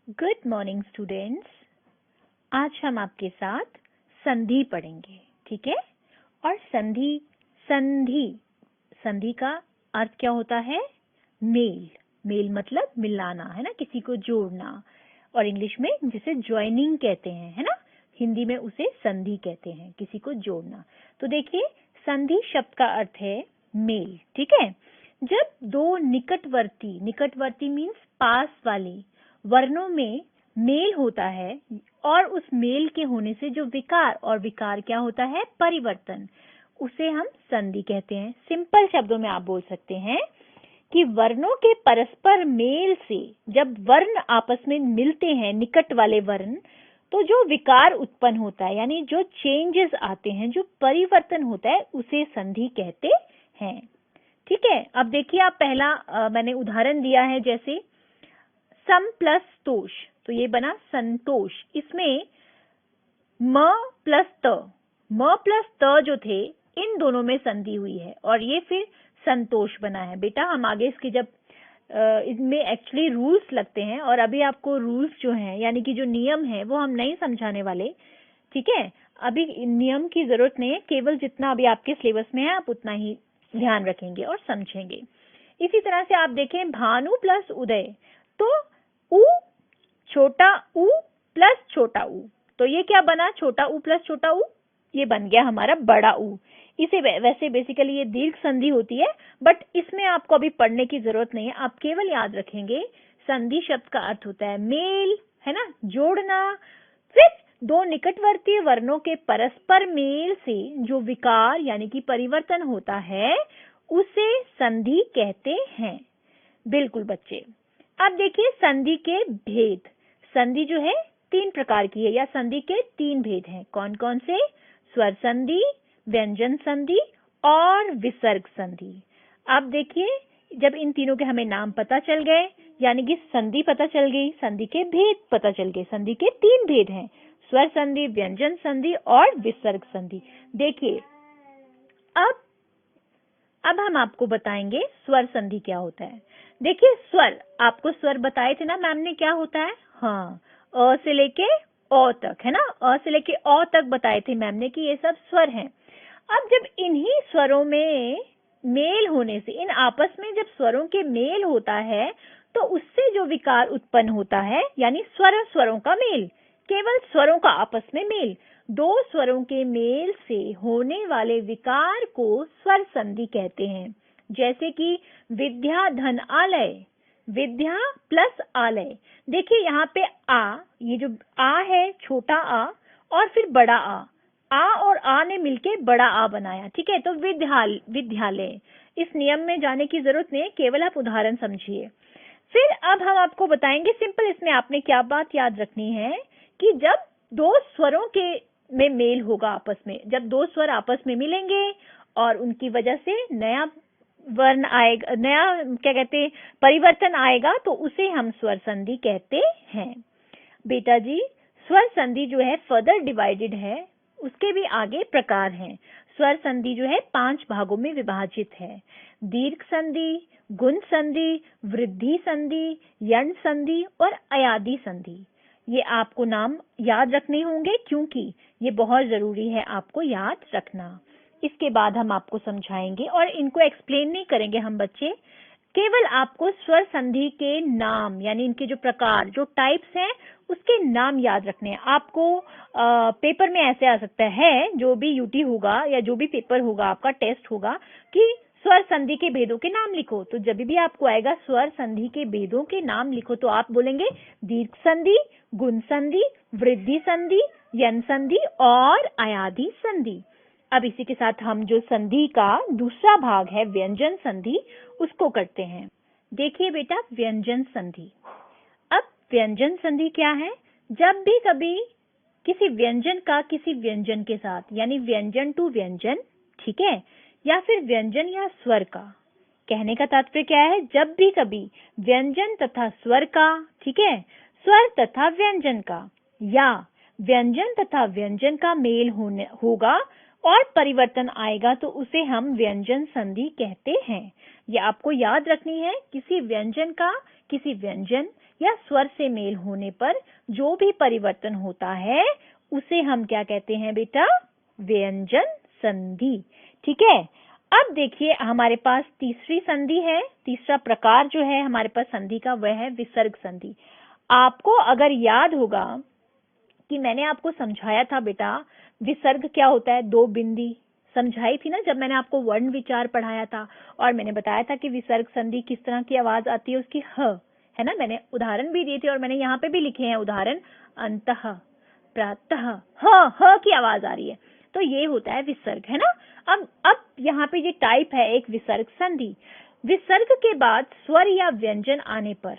Good morning students. आज हम आपके साथ संधि पढ़ेंगे, ठीक है। और संधि संधि संधि का अर्थ क्या होता है? मेल। मेल मतलब मिलाना, है ना, किसी को जोड़ना। और इंग्लिश में जिसे ज्वाइनिंग कहते हैं, है ना, हिंदी में उसे संधि कहते हैं, किसी को जोड़ना। तो देखिए, संधि शब्द का अर्थ है मेल, ठीक है। जब दो निकटवर्ती मीन्स पास वाले वर्णों में मेल होता है और उस मेल के होने से जो विकार, और विकार क्या होता है? परिवर्तन, उसे हम संधि कहते हैं। सिंपल शब्दों में आप बोल सकते हैं कि वर्णों के परस्पर मेल से जब वर्ण आपस में मिलते हैं, निकट वाले वर्ण, तो जो विकार उत्पन्न होता है, यानी जो चेंजेस आते हैं, जो परिवर्तन होता है, उसे संधि कहते हैं, ठीक है। अब देखिए, आप पहला मैंने उदाहरण दिया है, जैसे सम प्लस तोष, तो ये बना संतोष। इसमें म प्लस त जो थे, इन दोनों में संधि हुई है और ये फिर संतोष बना है। बेटा, हम आगे इसके जब इसमें एक्चुअली रूल्स लगते हैं, और अभी आपको रूल्स जो हैं, यानी कि जो नियम है, वो हम नहीं समझाने वाले, ठीक है। अभी नियम की जरूरत नहीं है, केवल जितना अभी आपके सिलेबस में है आप उतना ही ध्यान रखेंगे और समझेंगे। इसी तरह से आप देखें, भानु प्लस उदय, तो उ छोटा उ प्लस छोटा उ, तो ये क्या बना? छोटा उ प्लस छोटा उ, ये बन गया हमारा बड़ा उ। इसे वैसे बेसिकली ये दीर्घ संधि होती है, बट इसमें आपको अभी पढ़ने की जरूरत नहीं है। आप केवल याद रखेंगे संधि शब्द का अर्थ होता है मेल, है ना, जोड़ना। फिर दो निकटवर्ती वर्णों के परस्पर मेल से जो विकार यानी कि परिवर्तन होता है, उसे संधि कहते हैं। बिल्कुल बच्चे। अब देखिए संधि के भेद। संधि जो है 3 प्रकार की है, या संधि के 3 भेद हैं। कौन कौन से? स्वर संधि, व्यंजन संधि और विसर्ग संधि। अब देखिए, जब इन तीनों के हमें नाम पता चल गए, यानी कि संधि पता चल गई, संधि के भेद पता चल गए। संधि के 3 भेद हैं, स्वर संधि, व्यंजन संधि और विसर्ग संधि। देखिए, अब हम आपको बताएंगे स्वर संधि क्या होता है। देखिए, स्वर, आपको स्वर बताए थे ना मैम ने, क्या होता है? हाँ, अ से लेके ओ तक, है ना, अ से लेके ओ तक बताए थे मैम ने कि ये सब स्वर हैं। अब जब इन्हीं स्वरों में मेल होने से, इन आपस में जब स्वरों के मेल होता है, तो उससे जो विकार उत्पन्न होता है, यानी स्वरों का मेल, केवल स्वरों का आपस में मेल, दो स्वरों के मेल से होने वाले विकार को स्वर संधि कहते हैं। जैसे कि विद्या धन आलय, विद्या प्लस आलय। देखिए यहाँ पे आ, ये जो आ है, छोटा आ और फिर बड़ा आ और आ ने मिलके बड़ा आ बनाया, ठीक है। तो विद्यालय, इस नियम में जाने की जरूरत नहीं है, केवल आप उदाहरण समझिए। फिर अब हम आपको बताएंगे सिंपल, इसमें आपने क्या बात याद रखनी है कि जब दो स्वरों के में मेल होगा आपस में, जब दो स्वर आपस में मिलेंगे और उनकी वजह से नया वर्ण आएगा, नया क्या कहते हैं, परिवर्तन आएगा, तो उसे हम स्वर संधि कहते हैं। बेटा जी, स्वर संधि जो है फर्दर डिवाइडेड है, उसके भी आगे प्रकार हैं। स्वर संधि जो है 5 भागों में विभाजित है। दीर्घ संधि, गुण संधि, वृद्धि संधि, यण संधि और अयादि संधि। ये आपको नाम याद रखने होंगे, क्योंकि ये बहुत जरूरी है आपको याद रखना। इसके बाद हम आपको समझाएंगे, और इनको एक्सप्लेन नहीं करेंगे हम बच्चे, केवल आपको स्वर संधि के नाम, यानी इनके जो प्रकार, जो टाइप्स हैं, उसके नाम याद रखने हैं आपको। पेपर में ऐसे आ सकता है, जो भी यूटी होगा या जो भी पेपर होगा, आपका टेस्ट होगा, कि स्वर संधि के भेदों के नाम लिखो। तो जब भी आपको आएगा स्वर संधि के भेदों के नाम लिखो, तो आप बोलेंगे दीर्घ संधि, गुण संधि, वृद्धि संधि, यण संधि और अयादि संधि। अब इसी के साथ हम जो संधि का दूसरा भाग है, व्यंजन संधि, उसको करते हैं। देखिए बेटा, व्यंजन संधि। अब व्यंजन संधि क्या है? जब भी कभी किसी व्यंजन का किसी व्यंजन के साथ, यानी व्यंजन टू व्यंजन, ठीक है, या फिर व्यंजन या स्वर का, कहने का तात्पर्य क्या है? जब भी कभी व्यंजन तथा स्वर का, ठीक है, स्वर तथा व्यंजन का, या व्यंजन तथा व्यंजन का मेल होगा और परिवर्तन आएगा, तो उसे हम व्यंजन संधि कहते हैं। ये आपको याद रखनी है, किसी व्यंजन का किसी व्यंजन या स्वर से मेल होने पर जो भी परिवर्तन होता है उसे हम क्या कहते हैं बेटा? व्यंजन संधि। ठीक है, अब देखिए हमारे पास तीसरी संधि है, तीसरा प्रकार जो है हमारे पास संधि का वह है विसर्ग संधि। आपको अगर याद होगा कि मैंने आपको समझाया था बेटा विसर्ग क्या होता है, दो बिंदी समझाई थी ना जब मैंने आपको वर्ण विचार पढ़ाया था, और मैंने बताया था कि विसर्ग संधि किस तरह की आवाज आती है उसकी, ह है ना। मैंने उदाहरण भी दिए थे और मैंने यहाँ पे भी लिखे हैं उदाहरण, अंतः, प्रातः, ह की आवाज आ रही है, तो ये होता है विसर्ग, है ना। अब यहाँ पे ये टाइप है एक विसर्ग संधि। विसर्ग के बाद स्वर या व्यंजन आने पर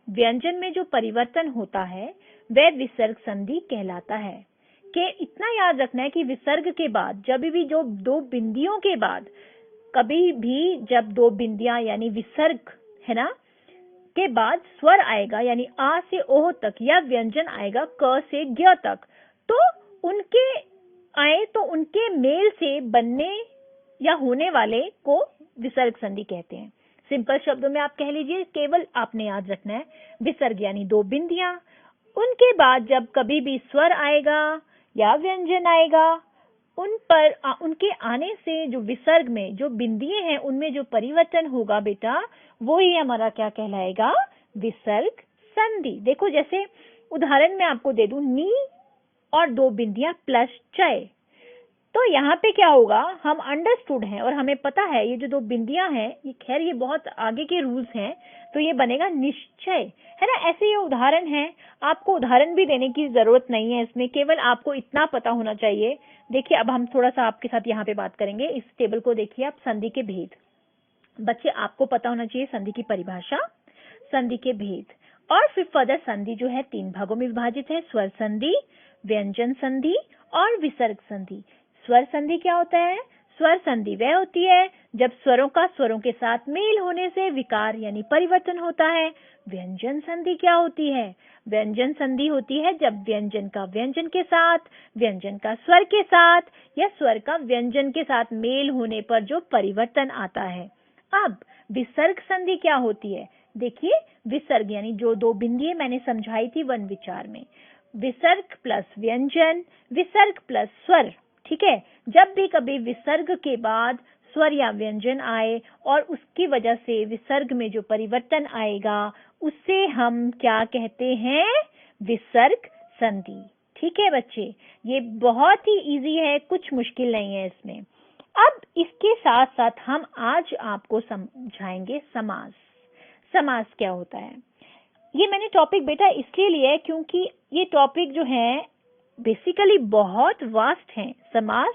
व्यंजन में जो परिवर्तन होता है वह विसर्ग संधि कहलाता है। कि इतना याद रखना है कि विसर्ग के बाद जब भी जो दो बिंदियों के बाद कभी भी जब दो बिंदियां यानी विसर्ग है ना के बाद स्वर आएगा यानी आ से ओह तक या व्यंजन आएगा क से ज्ञ तक, तो उनके आए तो उनके मेल से बनने या होने वाले को विसर्ग संधि कहते हैं। सिंपल शब्दों में आप कह लीजिए, केवल आपने याद रखना है विसर्ग यानी दो बिंदियां, उनके बाद जब कभी भी स्वर आएगा या व्यंजन आएगा उन पर उनके आने से जो विसर्ग में जो बिंदियां हैं उनमें जो परिवर्तन होगा बेटा वो ही हमारा क्या कहलाएगा? विसर्ग संधि। देखो जैसे उदाहरण मैं आपको दे दूं, नी और दो बिंदियां प्लस चय, तो यहाँ पे क्या होगा, हम अंडरस्टूड हैं और हमें पता है ये जो दो बिंदियां हैं ये खैर ये बहुत आगे के रूल्स हैं, तो ये बनेगा निश्चय, है ना। ऐसे ये उदाहरण है, आपको उदाहरण भी देने की जरूरत नहीं है इसमें, केवल आपको इतना पता होना चाहिए। देखिए अब हम थोड़ा सा आपके साथ यहाँ पे बात करेंगे, इस टेबल को देखिए आप, संधि के भेद। बच्चे आपको पता होना चाहिए संधि की परिभाषा, संधि के भेद, और फिर फर्दर संधि जो है तीन भागों में विभाजित है, स्वर संधि, व्यंजन संधि और विसर्ग संधि। स्वर संधि क्या होता है? स्वर संधि वह होती है जब स्वरों का स्वरों के साथ मेल होने से विकार यानी परिवर्तन होता है। व्यंजन संधि क्या होती है? व्यंजन संधि होती है जब व्यंजन का व्यंजन के साथ, व्यंजन का स्वर के साथ या स्वर का व्यंजन के साथ मेल होने पर जो परिवर्तन आता है। अब विसर्ग संधि क्या होती है? देखिए विसर्ग यानी जो दो बिंदियां मैंने समझाई थी वन विचार में, विसर्ग प्लस व्यंजन, विसर्ग प्लस स्वर। ठीक है, जब भी कभी विसर्ग के बाद स्वर या व्यंजन आए और उसकी वजह से विसर्ग में जो परिवर्तन आएगा उसे हम क्या कहते हैं? विसर्ग संधि। ठीक है बच्चे, ये बहुत ही इजी है, कुछ मुश्किल नहीं है इसमें। अब इसके साथ साथ हम आज आपको समझाएंगे समास। समास क्या होता है? ये मैंने टॉपिक बेटा इसलिए लिया है क्योंकि ये टॉपिक जो है बेसिकली बहुत वास्ट है। समास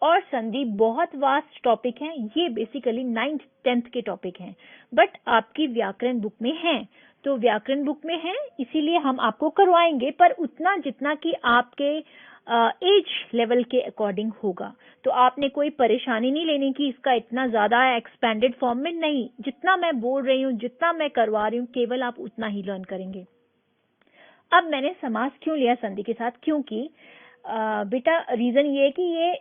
और संधि बहुत वास्ट टॉपिक हैं, ये बेसिकली 9th 10th के टॉपिक हैं, बट आपकी व्याकरण बुक में है, तो व्याकरण बुक में है इसीलिए हम आपको करवाएंगे, पर उतना जितना कि आपके एज लेवल के अकॉर्डिंग होगा। तो आपने कोई परेशानी नहीं लेनी कि इसका इतना ज्यादा एक्सपेंडेड फॉर्म में नहीं, जितना मैं बोल रही हूँ, जितना मैं करवा रही हूँ, केवल आप उतना ही लर्न करेंगे। अब मैंने समास क्यों लिया संधि के साथ? क्योंकि बेटा रीजन ये है कि ये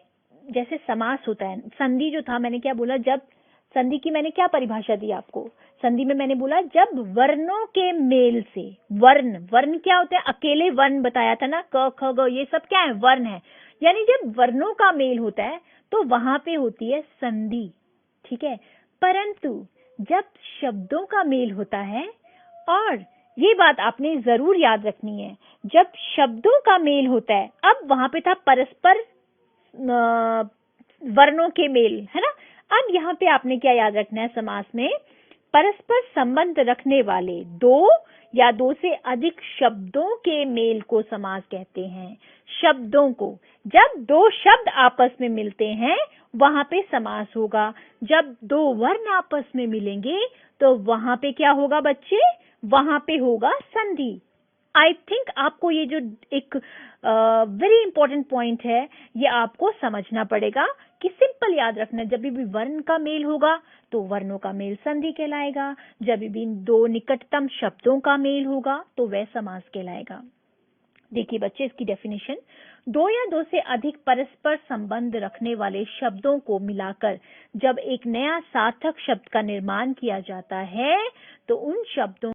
जैसे समास होता है, संधि जो था मैंने क्या बोला, जब संधि की मैंने क्या परिभाषा दी आपको, संधि में मैंने बोला जब वर्णों के मेल से, वर्ण, वर्ण क्या होते हैं? अकेले वर्ण बताया था ना, क ख ग ये सब क्या है? वर्ण है, यानी जब वर्णों का मेल होता है तो वहां पे होती है संधि। ठीक है, परंतु जब शब्दों का मेल होता है, और ये बात आपने जरूर याद रखनी है, जब शब्दों का मेल होता है, अब वहां पे था परस्पर वर्णों के मेल, है ना। अब यहाँ पे आपने क्या याद रखना है? समास में परस्पर संबंध रखने वाले दो या दो से अधिक शब्दों के मेल को समास कहते हैं। शब्दों को, जब दो शब्द आपस में मिलते हैं वहां पे समास होगा, जब दो वर्ण आपस में मिलेंगे तो वहां पे क्या होगा बच्चे? वहां पे होगा संधि। आई थिंक आपको ये जो एक वेरी इंपॉर्टेंट पॉइंट है ये आपको समझना पड़ेगा कि सिंपल याद रखना, जब भी वर्ण का मेल होगा तो वर्णों का मेल संधि कहलाएगा, जब भी दो निकटतम शब्दों का मेल होगा तो वह समास कहलाएगा। देखिए बच्चे इसकी डेफिनेशन, दो या दो से अधिक परस्पर संबंध रखने वाले शब्दों को मिलाकर जब एक नया सार्थक शब्द का निर्माण किया जाता है तो उन शब्दों